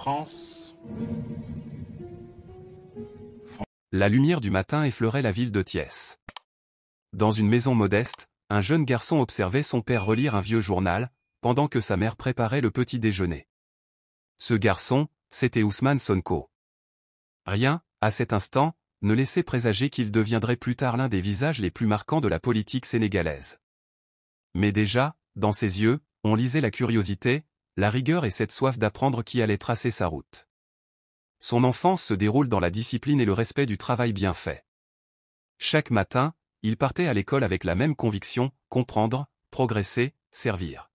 France. La lumière du matin effleurait la ville de Thiès. Dans une maison modeste, un jeune garçon observait son père relire un vieux journal, pendant que sa mère préparait le petit déjeuner. Ce garçon, c'était Ousmane Sonko. Rien, à cet instant, ne laissait présager qu'il deviendrait plus tard l'un des visages les plus marquants de la politique sénégalaise. Mais déjà, dans ses yeux, on lisait la curiosité, la rigueur et cette soif d'apprendre qui allait tracer sa route. Son enfance se déroule dans la discipline et le respect du travail bien fait. Chaque matin, il partait à l'école avec la même conviction, comprendre, progresser, servir.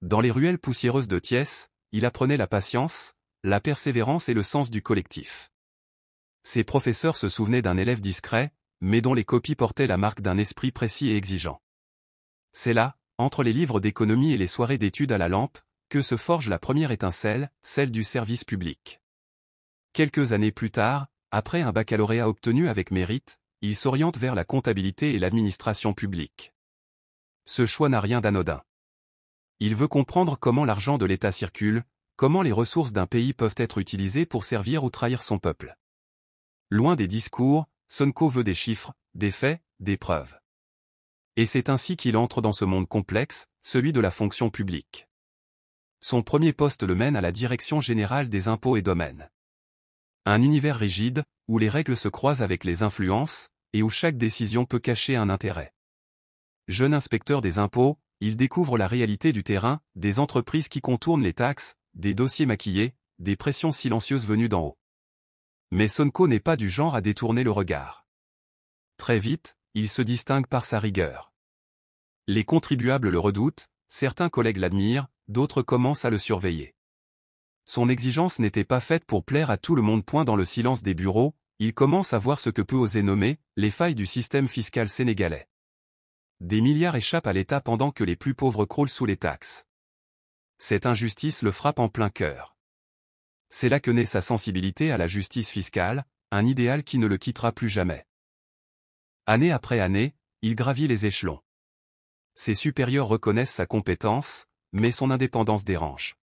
Dans les ruelles poussiéreuses de Thiès, il apprenait la patience, la persévérance et le sens du collectif. Ses professeurs se souvenaient d'un élève discret, mais dont les copies portaient la marque d'un esprit précis et exigeant. C'est là, entre les livres d'économie et les soirées d'études à la lampe, que se forge la première étincelle, celle du service public. Quelques années plus tard, après un baccalauréat obtenu avec mérite, il s'oriente vers la comptabilité et l'administration publique. Ce choix n'a rien d'anodin. Il veut comprendre comment l'argent de l'État circule, comment les ressources d'un pays peuvent être utilisées pour servir ou trahir son peuple. Loin des discours, Sonko veut des chiffres, des faits, des preuves. Et c'est ainsi qu'il entre dans ce monde complexe, celui de la fonction publique. Son premier poste le mène à la Direction générale des impôts et domaines. Un univers rigide, où les règles se croisent avec les influences, et où chaque décision peut cacher un intérêt. Jeune inspecteur des impôts, il découvre la réalité du terrain, des entreprises qui contournent les taxes, des dossiers maquillés, des pressions silencieuses venues d'en haut. Mais Sonko n'est pas du genre à détourner le regard. Très vite, il se distingue par sa rigueur. Les contribuables le redoutent, certains collègues l'admirent, d'autres commencent à le surveiller. Son exigence n'était pas faite pour plaire à tout le monde. Dans le silence des bureaux, il commence à voir ce que peut oser nommer les failles du système fiscal sénégalais. Des milliards échappent à l'État pendant que les plus pauvres croulent sous les taxes. Cette injustice le frappe en plein cœur. C'est là que naît sa sensibilité à la justice fiscale, un idéal qui ne le quittera plus jamais. Année après année, il gravit les échelons. Ses supérieurs reconnaissent sa compétence, mais son indépendance dérange.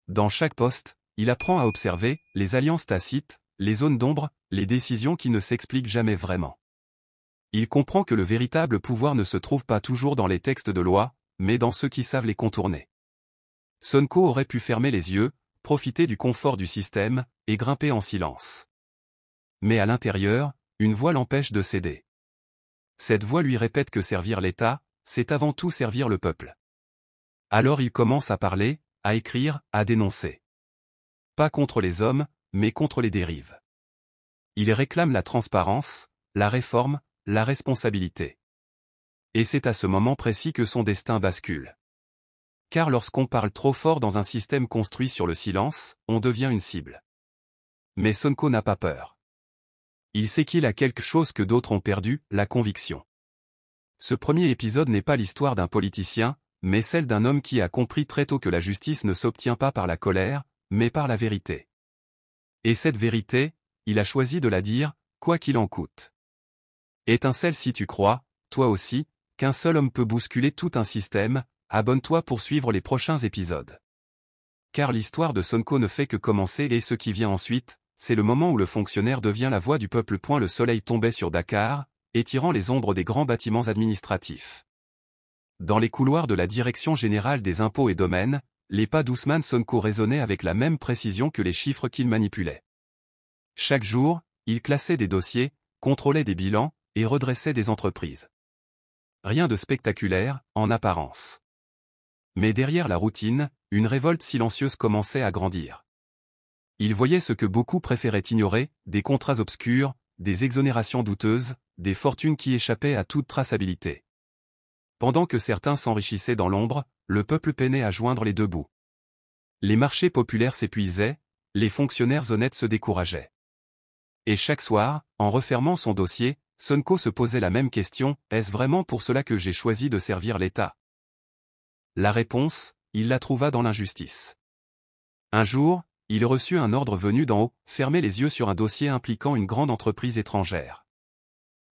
Dans chaque poste, il apprend à observer les alliances tacites, les zones d'ombre, les décisions qui ne s'expliquent jamais vraiment. Il comprend que le véritable pouvoir ne se trouve pas toujours dans les textes de loi, mais dans ceux qui savent les contourner. Sonko aurait pu fermer les yeux, profiter du confort du système, et grimper en silence. Mais à l'intérieur, une voix l'empêche de céder. Cette voix lui répète que servir l'État, c'est avant tout servir le peuple. Alors il commence à parler, à écrire, à dénoncer. Pas contre les hommes, mais contre les dérives. Il réclame la transparence, la réforme, la responsabilité. Et c'est à ce moment précis que son destin bascule. Car lorsqu'on parle trop fort dans un système construit sur le silence, on devient une cible. Mais Sonko n'a pas peur. Il sait qu'il a quelque chose que d'autres ont perdu, la conviction. Ce premier épisode n'est pas l'histoire d'un politicien, mais celle d'un homme qui a compris très tôt que la justice ne s'obtient pas par la colère, mais par la vérité. Et cette vérité, il a choisi de la dire, quoi qu'il en coûte. Étincelle si tu crois, toi aussi, qu'un seul homme peut bousculer tout un système, abonne-toi pour suivre les prochains épisodes. Car l'histoire de Sonko ne fait que commencer et ce qui vient ensuite, c'est le moment où le fonctionnaire devient la voix du peuple. Le soleil tombait sur Dakar, étirant les ombres des grands bâtiments administratifs. Dans les couloirs de la Direction générale des impôts et domaines, les pas d'Ousmane Sonko résonnaient avec la même précision que les chiffres qu'il manipulait. Chaque jour, il classait des dossiers, contrôlait des bilans, et redressait des entreprises. Rien de spectaculaire, en apparence. Mais derrière la routine, une révolte silencieuse commençait à grandir. Il voyait ce que beaucoup préféraient ignorer, des contrats obscurs, des exonérations douteuses, des fortunes qui échappaient à toute traçabilité. Pendant que certains s'enrichissaient dans l'ombre, le peuple peinait à joindre les deux bouts. Les marchés populaires s'épuisaient, les fonctionnaires honnêtes se décourageaient. Et chaque soir, en refermant son dossier, Sonko se posait la même question, est-ce vraiment pour cela que j'ai choisi de servir l'État? La réponse, il la trouva dans l'injustice. Un jour, il reçut un ordre venu d'en haut, fermer les yeux sur un dossier impliquant une grande entreprise étrangère.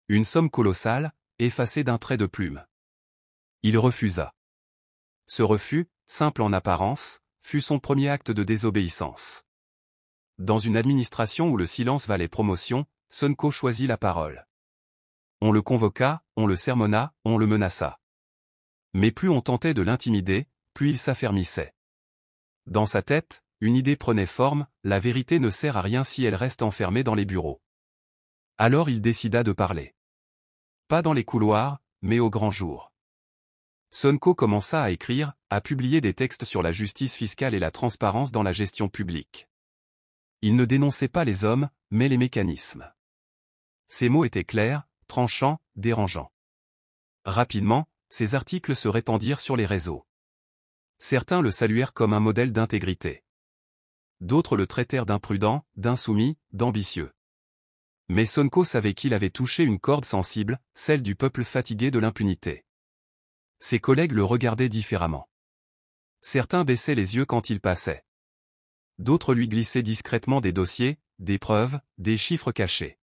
Une somme colossale, effacée d'un trait de plume. Il refusa. Ce refus, simple en apparence, fut son premier acte de désobéissance. Dans une administration où le silence valait promotion, Sonko choisit la parole. On le convoqua, on le sermonna, on le menaça. Mais plus on tentait de l'intimider, plus il s'affermissait. Dans sa tête, une idée prenait forme, la vérité ne sert à rien si elle reste enfermée dans les bureaux. Alors il décida de parler. Pas dans les couloirs, mais au grand jour. Sonko commença à écrire, à publier des textes sur la justice fiscale et la transparence dans la gestion publique. Il ne dénonçait pas les hommes, mais les mécanismes. Ses mots étaient clairs, tranchants, dérangeants. Rapidement, ses articles se répandirent sur les réseaux. Certains le saluèrent comme un modèle d'intégrité. D'autres le traitèrent d'imprudent, d'insoumis, d'ambitieux. Mais Sonko savait qu'il avait touché une corde sensible, celle du peuple fatigué de l'impunité. Ses collègues le regardaient différemment. Certains baissaient les yeux quand il passait. D'autres lui glissaient discrètement des dossiers, des preuves, des chiffres cachés.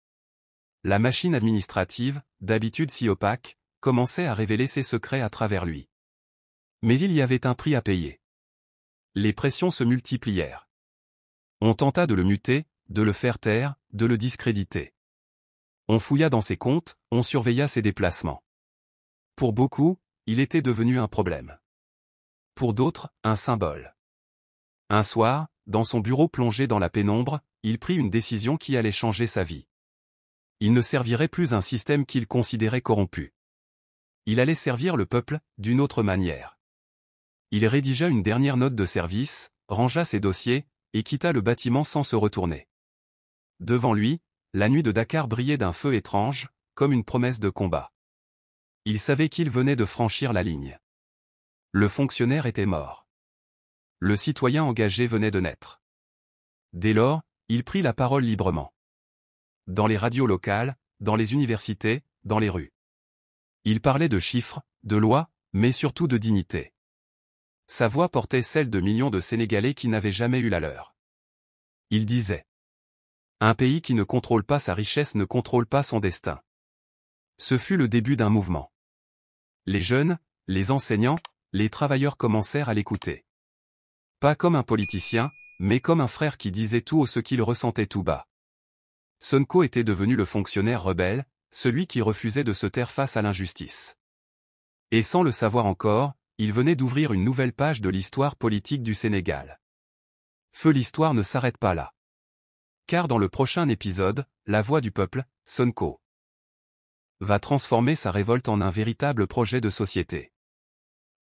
La machine administrative, d'habitude si opaque, commençait à révéler ses secrets à travers lui. Mais il y avait un prix à payer. Les pressions se multiplièrent. On tenta de le muter, de le faire taire, de le discréditer. On fouilla dans ses comptes, on surveilla ses déplacements. Pour beaucoup, il était devenu un problème. Pour d'autres, un symbole. Un soir, dans son bureau plongé dans la pénombre, il prit une décision qui allait changer sa vie. Il ne servirait plus un système qu'il considérait corrompu. Il allait servir le peuple, d'une autre manière. Il rédigea une dernière note de service, rangea ses dossiers, et quitta le bâtiment sans se retourner. Devant lui, la nuit de Dakar brillait d'un feu étrange, comme une promesse de combat. Il savait qu'il venait de franchir la ligne. Le fonctionnaire était mort. Le citoyen engagé venait de naître. Dès lors, il prit la parole librement. Dans les radios locales, dans les universités, dans les rues. Il parlait de chiffres, de lois, mais surtout de dignité. Sa voix portait celle de millions de Sénégalais qui n'avaient jamais eu la leur. Il disait : un pays qui ne contrôle pas sa richesse ne contrôle pas son destin. Ce fut le début d'un mouvement. Les jeunes, les enseignants, les travailleurs commencèrent à l'écouter. Pas comme un politicien, mais comme un frère qui disait tout haut ce qu'il ressentait tout bas. Sonko était devenu le fonctionnaire rebelle, celui qui refusait de se taire face à l'injustice. Et sans le savoir encore, il venait d'ouvrir une nouvelle page de l'histoire politique du Sénégal. Feu, l'histoire ne s'arrête pas là. Car dans le prochain épisode, la voix du peuple, Sonko va transformer sa révolte en un véritable projet de société.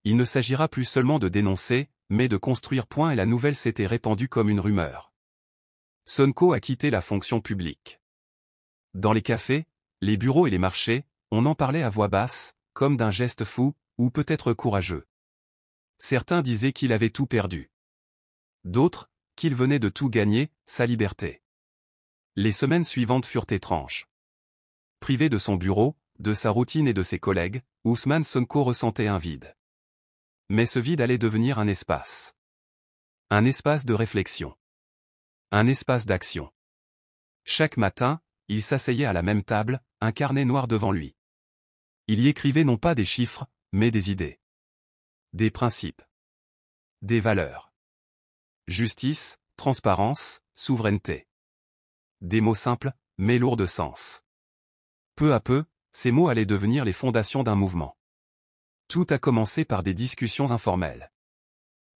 Il ne s'agira plus seulement de dénoncer, mais de construire. Et la nouvelle s'était répandue comme une rumeur. Sonko a quitté la fonction publique. Dans les cafés, les bureaux et les marchés, on en parlait à voix basse, comme d'un geste fou, ou peut-être courageux. Certains disaient qu'il avait tout perdu. D'autres, qu'il venait de tout gagner, sa liberté. Les semaines suivantes furent étranges. Privé de son bureau, de sa routine et de ses collègues, Ousmane Sonko ressentait un vide. Mais ce vide allait devenir un espace. Un espace de réflexion. Un espace d'action. Chaque matin, il s'asseyait à la même table, un carnet noir devant lui. Il y écrivait non pas des chiffres, mais des idées. Des principes. Des valeurs. Justice, transparence, souveraineté. Des mots simples, mais lourds de sens. Peu à peu, ces mots allaient devenir les fondations d'un mouvement. Tout a commencé par des discussions informelles.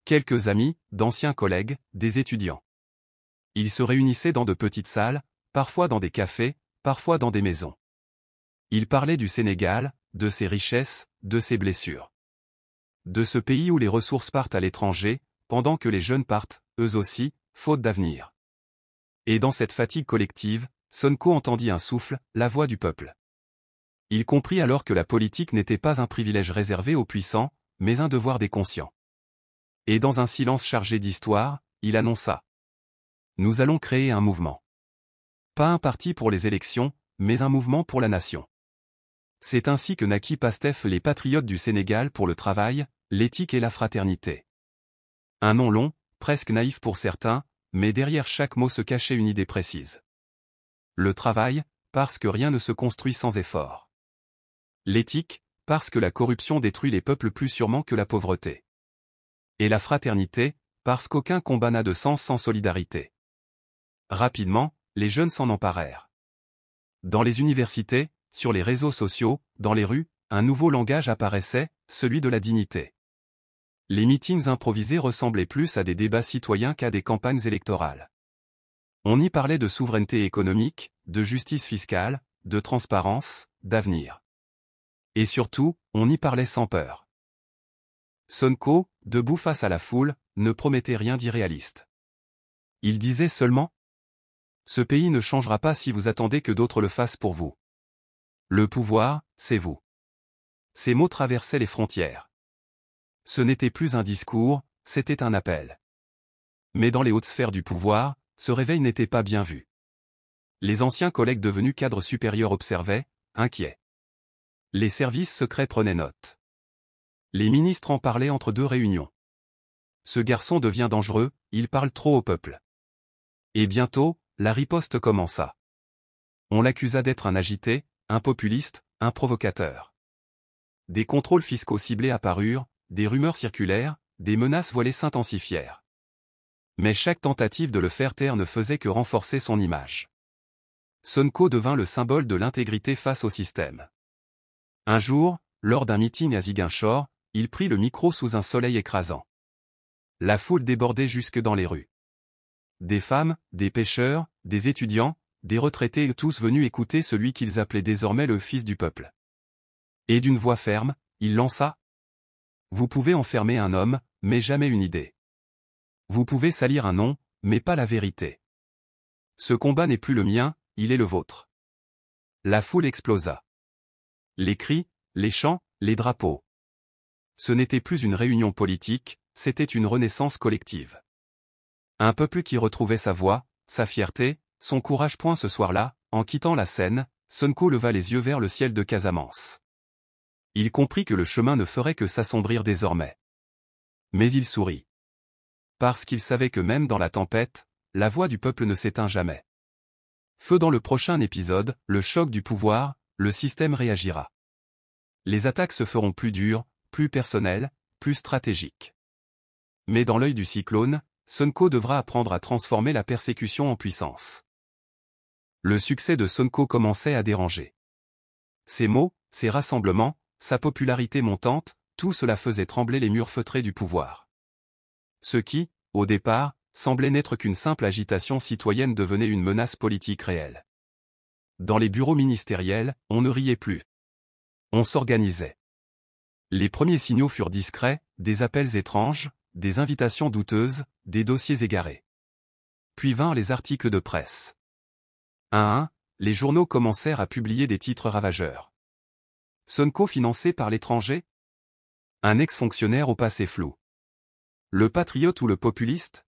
Quelques amis, d'anciens collègues, des étudiants. Ils se réunissaient dans de petites salles, parfois dans des cafés, parfois dans des maisons. Ils parlaient du Sénégal, de ses richesses, de ses blessures. De ce pays où les ressources partent à l'étranger, pendant que les jeunes partent, eux aussi, faute d'avenir. Et dans cette fatigue collective, Sonko entendit un souffle, la voix du peuple. Il comprit alors que la politique n'était pas un privilège réservé aux puissants, mais un devoir des conscients. Et dans un silence chargé d'histoire, il annonça : nous allons créer un mouvement. Pas un parti pour les élections, mais un mouvement pour la nation. C'est ainsi que naquit PASTEF, les Patriotes du Sénégal pour le travail, l'éthique et la fraternité. Un nom long, presque naïf pour certains, mais derrière chaque mot se cachait une idée précise. Le travail, parce que rien ne se construit sans effort. L'éthique, parce que la corruption détruit les peuples plus sûrement que la pauvreté. Et la fraternité, parce qu'aucun combat n'a de sens sans solidarité. Rapidement, les jeunes s'en emparèrent. Dans les universités, sur les réseaux sociaux, dans les rues, un nouveau langage apparaissait, celui de la dignité. Les meetings improvisés ressemblaient plus à des débats citoyens qu'à des campagnes électorales. On y parlait de souveraineté économique, de justice fiscale, de transparence, d'avenir. Et surtout, on y parlait sans peur. Sonko, debout face à la foule, ne promettait rien d'irréaliste. Il disait seulement : ce pays ne changera pas si vous attendez que d'autres le fassent pour vous. Le pouvoir, c'est vous. Ces mots traversaient les frontières. Ce n'était plus un discours, c'était un appel. Mais dans les hautes sphères du pouvoir, ce réveil n'était pas bien vu. Les anciens collègues devenus cadres supérieurs observaient, inquiets. Les services secrets prenaient note. Les ministres en parlaient entre deux réunions. Ce garçon devient dangereux, il parle trop au peuple. Et bientôt, la riposte commença. On l'accusa d'être un agité, un populiste, un provocateur. Des contrôles fiscaux ciblés apparurent, des rumeurs circulèrent, des menaces voilées s'intensifièrent. Mais chaque tentative de le faire taire ne faisait que renforcer son image. Sonko devint le symbole de l'intégrité face au système. Un jour, lors d'un meeting à Ziguinchor, il prit le micro sous un soleil écrasant. La foule débordait jusque dans les rues. Des femmes, des pêcheurs, des étudiants, des retraités, tous venus écouter celui qu'ils appelaient désormais le fils du peuple. Et d'une voix ferme, il lança : vous pouvez enfermer un homme, mais jamais une idée. Vous pouvez salir un nom, mais pas la vérité. Ce combat n'est plus le mien, il est le vôtre. La foule explosa. Les cris, les chants, les drapeaux. Ce n'était plus une réunion politique, c'était une renaissance collective. Un peuple qui retrouvait sa voix, sa fierté, son courage. Ce soir-là, en quittant la scène, Sonko leva les yeux vers le ciel de Casamance. Il comprit que le chemin ne ferait que s'assombrir désormais. Mais il sourit. Parce qu'il savait que même dans la tempête, la voix du peuple ne s'éteint jamais. Feu dans le prochain épisode, le choc du pouvoir, le système réagira. Les attaques se feront plus dures, plus personnelles, plus stratégiques. Mais dans l'œil du cyclone, Sonko devra apprendre à transformer la persécution en puissance. Le succès de Sonko commençait à déranger. Ses mots, ses rassemblements, sa popularité montante, tout cela faisait trembler les murs feutrés du pouvoir. Ce qui, au départ, semblait n'être qu'une simple agitation citoyenne devenait une menace politique réelle. Dans les bureaux ministériels, on ne riait plus. On s'organisait. Les premiers signaux furent discrets, des appels étranges, des invitations douteuses, des dossiers égarés. Puis vinrent les articles de presse. Un à un, les journaux commencèrent à publier des titres ravageurs. Sonko financé par l'étranger ? Un ex-fonctionnaire au passé flou. Le patriote ou le populiste ?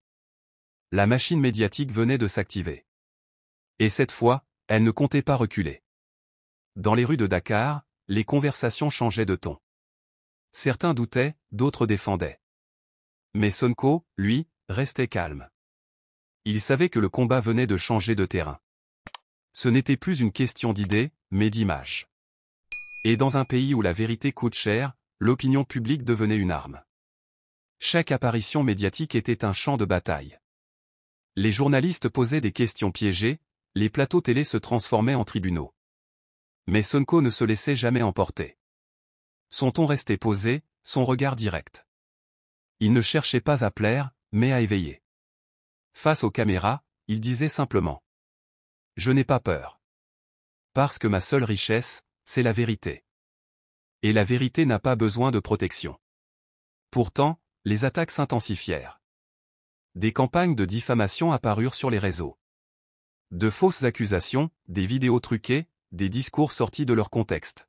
La machine médiatique venait de s'activer. Et cette fois, elle ne comptait pas reculer. Dans les rues de Dakar, les conversations changeaient de ton. Certains doutaient, d'autres défendaient. Mais Sonko, lui, restait calme. Il savait que le combat venait de changer de terrain. Ce n'était plus une question d'idées, mais d'image. Et dans un pays où la vérité coûte cher, l'opinion publique devenait une arme. Chaque apparition médiatique était un champ de bataille. Les journalistes posaient des questions piégées, les plateaux télé se transformaient en tribunaux. Mais Sonko ne se laissait jamais emporter. Son ton restait posé, son regard direct. Il ne cherchait pas à plaire, mais à éveiller. Face aux caméras, il disait simplement : je n'ai pas peur. Parce que ma seule richesse, c'est la vérité. Et la vérité n'a pas besoin de protection. Pourtant, les attaques s'intensifièrent. Des campagnes de diffamation apparurent sur les réseaux. De fausses accusations, des vidéos truquées, des discours sortis de leur contexte.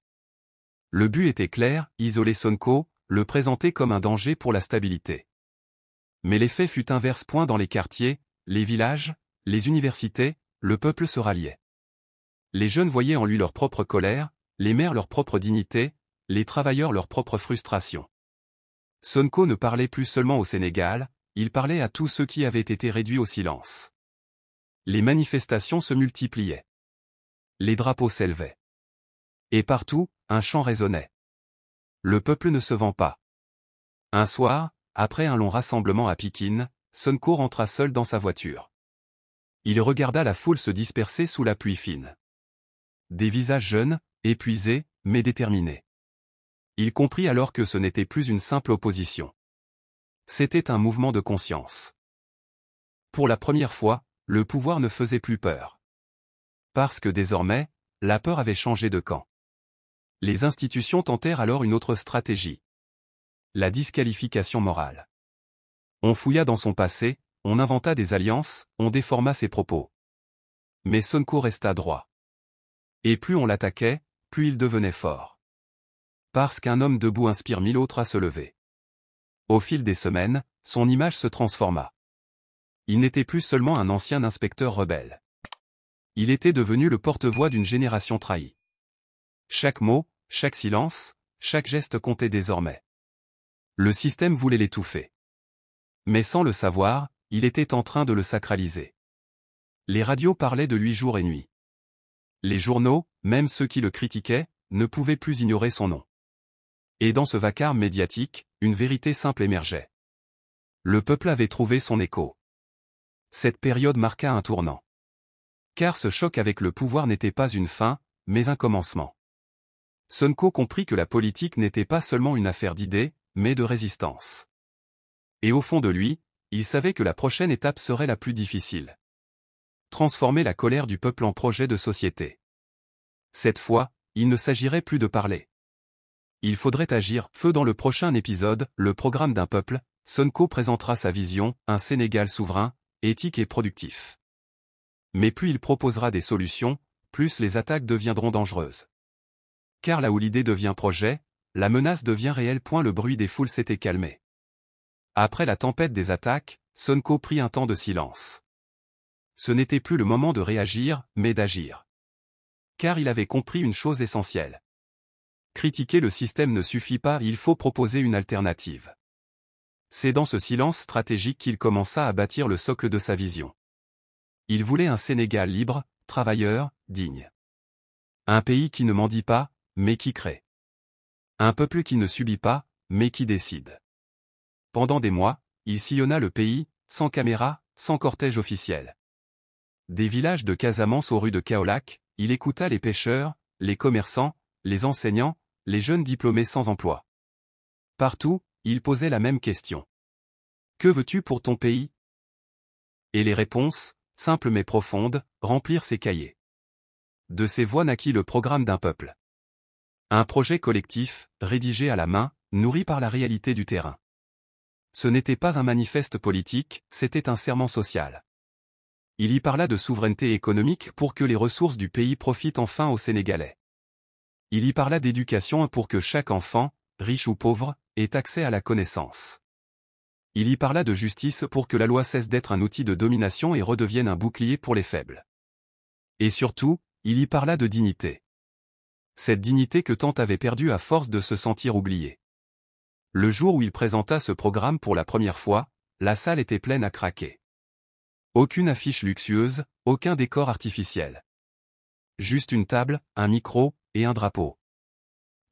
Le but était clair, isoler Sonko, le présenter comme un danger pour la stabilité. Mais l'effet fut inverse. Dans les quartiers, les villages, les universités, le peuple se ralliait. Les jeunes voyaient en lui leur propre colère, les mères leur propre dignité, les travailleurs leur propre frustration. Sonko ne parlait plus seulement au Sénégal, il parlait à tous ceux qui avaient été réduits au silence. Les manifestations se multipliaient. Les drapeaux s'élevaient. Et partout, un chant résonnait. Le peuple ne se vend pas. Un soir, après un long rassemblement à Pikine, Sonko rentra seul dans sa voiture. Il regarda la foule se disperser sous la pluie fine. Des visages jeunes, épuisés, mais déterminés. Il comprit alors que ce n'était plus une simple opposition. C'était un mouvement de conscience. Pour la première fois, le pouvoir ne faisait plus peur. Parce que désormais, la peur avait changé de camp. Les institutions tentèrent alors une autre stratégie. La disqualification morale. On fouilla dans son passé, on inventa des alliances, on déforma ses propos. Mais Sonko resta droit. Et plus on l'attaquait, plus il devenait fort. Parce qu'un homme debout inspire 1000 autres à se lever. Au fil des semaines, son image se transforma. Il n'était plus seulement un ancien inspecteur rebelle. Il était devenu le porte-voix d'une génération trahie. Chaque mot, chaque silence, chaque geste comptait désormais. Le système voulait l'étouffer. Mais sans le savoir, il était en train de le sacraliser. Les radios parlaient de lui jour et nuit. Les journaux, même ceux qui le critiquaient, ne pouvaient plus ignorer son nom. Et dans ce vacarme médiatique, une vérité simple émergeait. Le peuple avait trouvé son écho. Cette période marqua un tournant. Car ce choc avec le pouvoir n'était pas une fin, mais un commencement. Sonko comprit que la politique n'était pas seulement une affaire d'idées, mais de résistance. Et au fond de lui, il savait que la prochaine étape serait la plus difficile. Transformer la colère du peuple en projet de société. Cette fois, il ne s'agirait plus de parler. Il faudrait agir. Feu dans le prochain épisode, le programme d'un peuple, Sonko présentera sa vision, un Sénégal souverain, éthique et productif. Mais plus il proposera des solutions, plus les attaques deviendront dangereuses. Car là où l'idée devient projet, la menace devient réelle. Le bruit des foules s'était calmé. Après la tempête des attaques, Sonko prit un temps de silence. Ce n'était plus le moment de réagir, mais d'agir. Car il avait compris une chose essentielle. Critiquer le système ne suffit pas, il faut proposer une alternative. C'est dans ce silence stratégique qu'il commença à bâtir le socle de sa vision. Il voulait un Sénégal libre, travailleur, digne. Un pays qui ne mendie pas, mais qui crée. Un peuple qui ne subit pas, mais qui décide. Pendant des mois, il sillonna le pays, sans caméra, sans cortège officiel. Des villages de Casamance aux rues de Kaolack, il écouta les pêcheurs, les commerçants, les enseignants, les jeunes diplômés sans emploi. Partout, il posait la même question. Que veux-tu pour ton pays? Et les réponses, simples mais profondes, remplirent ses cahiers. De ces voix naquit le programme d'un peuple. Un projet collectif, rédigé à la main, nourri par la réalité du terrain. Ce n'était pas un manifeste politique, c'était un serment social. Il y parla de souveraineté économique pour que les ressources du pays profitent enfin aux Sénégalais. Il y parla d'éducation pour que chaque enfant, riche ou pauvre, ait accès à la connaissance. Il y parla de justice pour que la loi cesse d'être un outil de domination et redevienne un bouclier pour les faibles. Et surtout, il y parla de dignité. Cette dignité que tant avaient perdue à force de se sentir oubliés. Le jour où il présenta ce programme pour la première fois, la salle était pleine à craquer. Aucune affiche luxueuse, aucun décor artificiel. Juste une table, un micro, et un drapeau.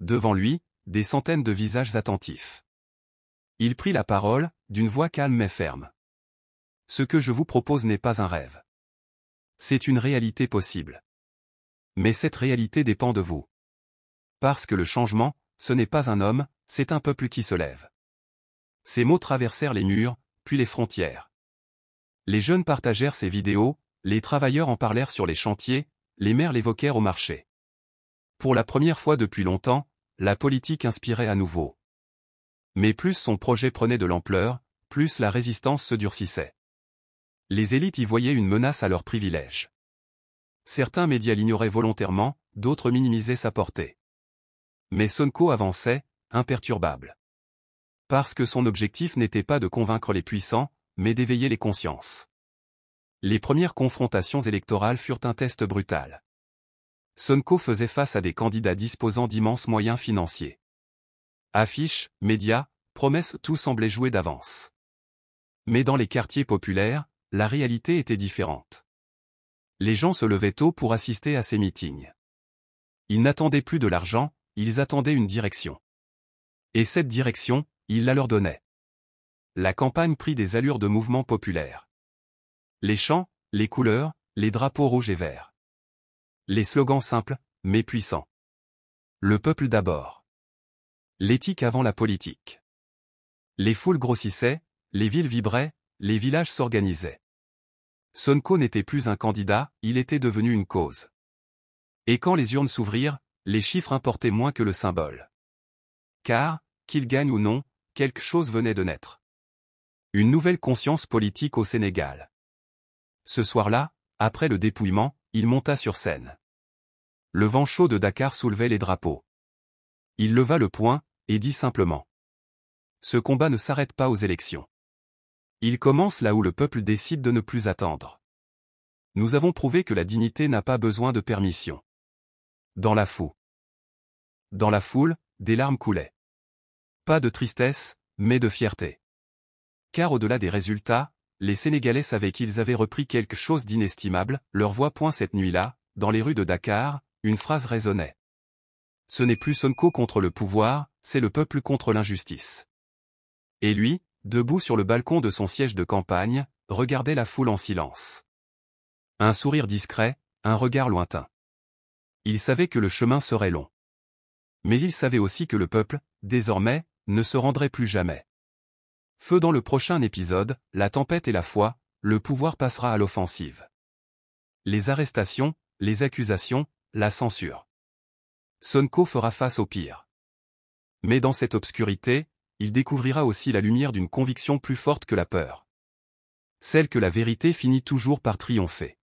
Devant lui, des centaines de visages attentifs. Il prit la parole, d'une voix calme mais ferme. Ce que je vous propose n'est pas un rêve. C'est une réalité possible. Mais cette réalité dépend de vous. Parce que le changement, ce n'est pas un homme, c'est un peuple qui se lève. Ces mots traversèrent les murs, puis les frontières. Les jeunes partagèrent ces vidéos, les travailleurs en parlèrent sur les chantiers, les maires l'évoquèrent au marché. Pour la première fois depuis longtemps, la politique inspirait à nouveau. Mais plus son projet prenait de l'ampleur, plus la résistance se durcissait. Les élites y voyaient une menace à leurs privilèges. Certains médias l'ignoraient volontairement, d'autres minimisaient sa portée. Mais Sonko avançait, imperturbable. Parce que son objectif n'était pas de convaincre les puissants, mais d'éveiller les consciences. Les premières confrontations électorales furent un test brutal. Sonko faisait face à des candidats disposant d'immenses moyens financiers. Affiches, médias, promesses, tout semblait jouer d'avance. Mais dans les quartiers populaires, la réalité était différente. Les gens se levaient tôt pour assister à ces meetings. Ils n'attendaient plus de l'argent, ils attendaient une direction. Et cette direction, il la leur donnait. la campagne prit des allures de mouvement populaire. Les chants, les couleurs, les drapeaux rouges et verts. Les slogans simples, mais puissants. Le peuple d'abord. L'éthique avant la politique. Les foules grossissaient, les villes vibraient, les villages s'organisaient. Sonko n'était plus un candidat, il était devenu une cause. Et quand les urnes s'ouvrirent, les chiffres importaient moins que le symbole. Car, qu'il gagne ou non, quelque chose venait de naître. Une nouvelle conscience politique au Sénégal. Ce soir-là, après le dépouillement, il monta sur scène. Le vent chaud de Dakar soulevait les drapeaux. Il leva le poing, et dit simplement. Ce combat ne s'arrête pas aux élections. Il commence là où le peuple décide de ne plus attendre. Nous avons prouvé que la dignité n'a pas besoin de permission. Dans la foule. Dans la foule, des larmes coulaient. Pas de tristesse, mais de fierté. Car au-delà des résultats, les Sénégalais savaient qu'ils avaient repris quelque chose d'inestimable, leur voix point cette nuit-là, dans les rues de Dakar, une phrase résonnait. Ce n'est plus Sonko contre le pouvoir, c'est le peuple contre l'injustice. Et lui, debout sur le balcon de son siège de campagne, regardait la foule en silence. Un sourire discret, un regard lointain. Il savait que le chemin serait long. Mais il savait aussi que le peuple, désormais, ne se rendrait plus jamais. Feu dans le prochain épisode, la tempête et la foi, le pouvoir passera à l'offensive. Les arrestations, les accusations, la censure. Sonko fera face au pire. Mais dans cette obscurité, il découvrira aussi la lumière d'une conviction plus forte que la peur. Celle que la vérité finit toujours par triompher.